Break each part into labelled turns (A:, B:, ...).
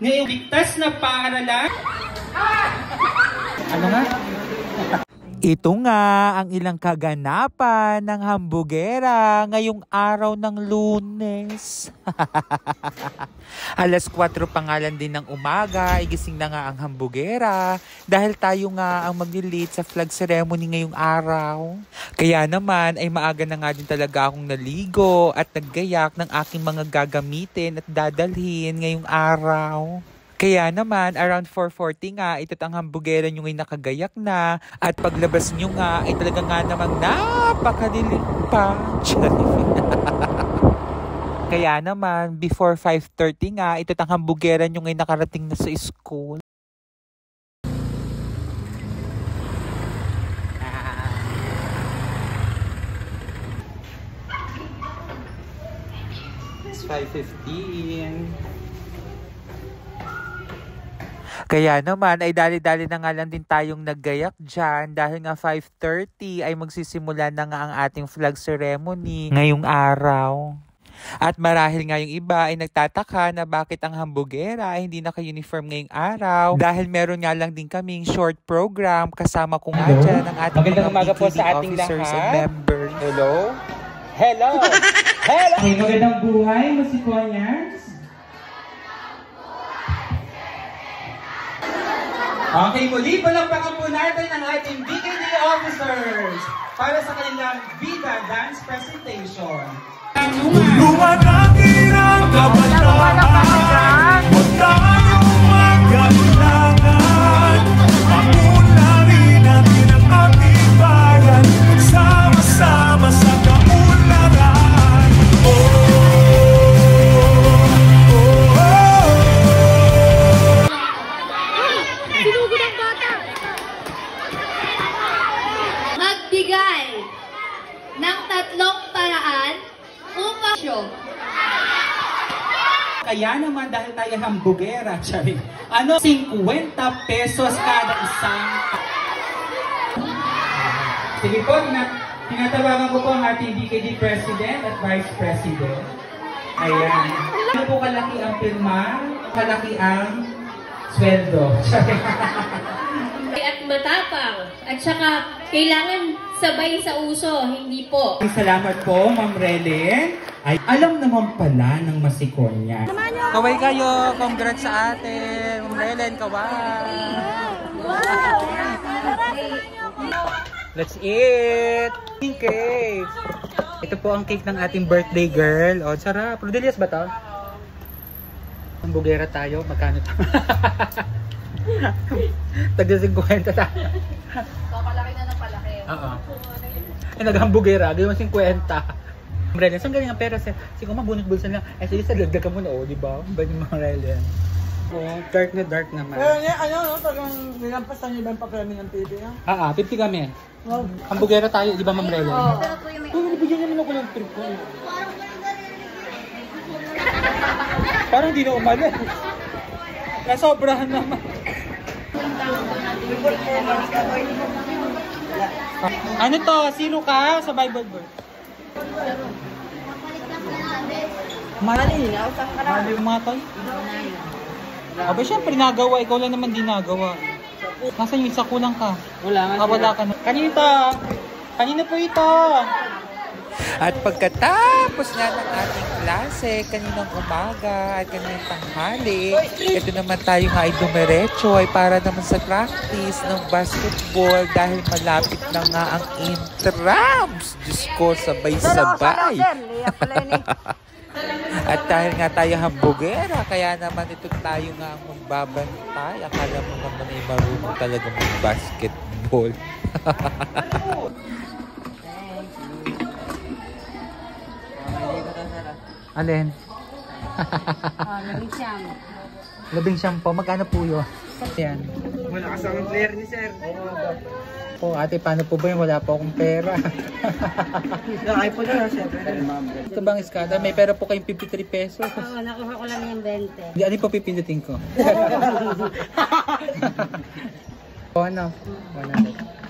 A: ngayong ligtas na paaralan.
B: Ano nga? Ito nga ang ilang kaganapan ng hambugera ngayong araw ng Lunes. Alas 4 pangalan din ng umaga, igising na nga ang hambugera dahil tayo nga ang maglilate sa flag ceremony ngayong araw. Kaya naman ay maaga na nga din talaga akong naligo at naggayak ng aking mga gagamitin at dadalhin ngayong araw. Kaya naman, around 4:40 nga, ito't ang hambugera nyo ngay nakagayak na. At paglabas nyo nga, ay talaga nga namang napakadilim pa. Kaya naman, before 5:30 nga, ito't ang hambugera nyo ngay nakarating na sa school. It's 5:15. Kaya naman ay dali-dali na nga lang din tayong naggayak dyan dahil nga 5:30 ay magsisimula na nga ang ating flag ceremony ngayong araw. At marahil nga yung iba ay nagtataka na bakit ang hambugera ay hindi naka-uniform ngayong araw dahil meron nga lang din kaming short program kasama ko nga dyan ang ating
A: Magandang
B: mga
A: umaga po
B: PTD
A: sa ating
B: officers
A: lahat.
B: and members.
A: Hello? Hello! Hello! Okay, magandang buhay, Musikonyas. Okay, muli palakpakan po natin ang ating BKD officers para sa kanilang Vida Dance Presentation.
C: Tulungan natin ang kabataan, huwag tayong magkailangan. Paunlarin natin ang ating bayan, sama-sama sa kaunlaran.
D: Magbigay ng 3 paraan upang
A: Kaya naman dahil tayo hambugera, charing, 50 pesos kada isang. Sige po, tinatawagan ko po ang ating BKD President at Vice President. Ayan. Ano po kalaki ang pirma? Kalaki ang sweldo.
D: at matapang at saka kailangan sabay sa uso, hindi po.
A: Salamat po, Ma'am Relen. Ay, alam naman pala ng Masikonya.
B: Kaway kayo, congrats sa atin. Ma'am Relen, kaway. Let's eat! Cake! Ito po ang cake ng ating birthday girl. O, sarap. Rodelias ba to? Hambugera tayo. Magkano to? Tagda 50 tayo.
D: Palaki na ng palaki.
B: Oo. Ay, naghambugera. Gawin mo 50. Marelian, saan galing ang pera? Sige, mabunot bulsa lang. Ay, sige, sa dagdag ka muna. O, diba? Ba yung mga Marelian? Oh, dark naman.
E: Pero ano, tagang nilampasan niyo ba yung pakiraming ng TV?
B: 50 kami.
E: Wow.
B: Hambugera tayo, di ba, Ma'am Relen?
D: Oo.
E: Kung nabigyan naman ako ng trip ko.
B: Parang di na umalis. Nasobrahan naman. Ano to? Sino ka sa Bible verse?
E: Malinaw sa karami.
B: Mali mga tol? Aba, syempre nagawa. Ikaw lang naman di nagawa. Nasaan yung isa kulang ka?
E: Wala nga.
B: Wala ka na. Kanino to? Kanino po ito? At pagkatapos nga ng ating klase, kaninang umaga at kaninang tanghali, ito naman tayo nga ay dumiretso ay para naman sa practice ng basketball dahil malapit na nga ang intrams. Diyos ko, sabay-sabay. At dahil nga tayo hambugera, kaya naman ito tayo nga ang magbabantay. Akala mo naman ay marunong talaga mag-basketball. Alin? 15 po. Magkano po yun? Yan.
E: Wala kasama player ni sir.
B: Po, ate, paano po ba yun? Wala po akong pera.
E: Nakay po na sir.
B: Ito bang iskada? May pera po kayong 53 pesos.
D: Oo, nakuha ko lang yung 20.
B: Hindi, ano po pipindutin ko? O ano? 100.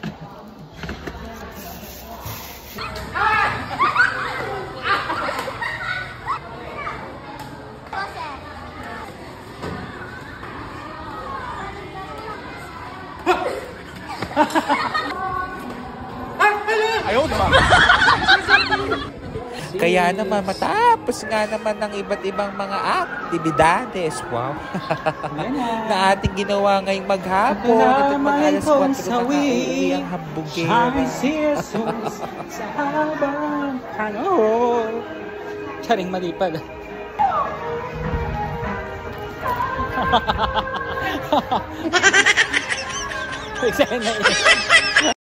C: Ayaw, di ba?
B: Kaya naman, matapos nga naman ng iba't ibang mga aktibidades, wow, na ating ginawa ngayong maghapon, ito pag alas 4 na uuwi ang hambugera.
E: Si Jesus sa habang panahon. Charing mali pala. Eksena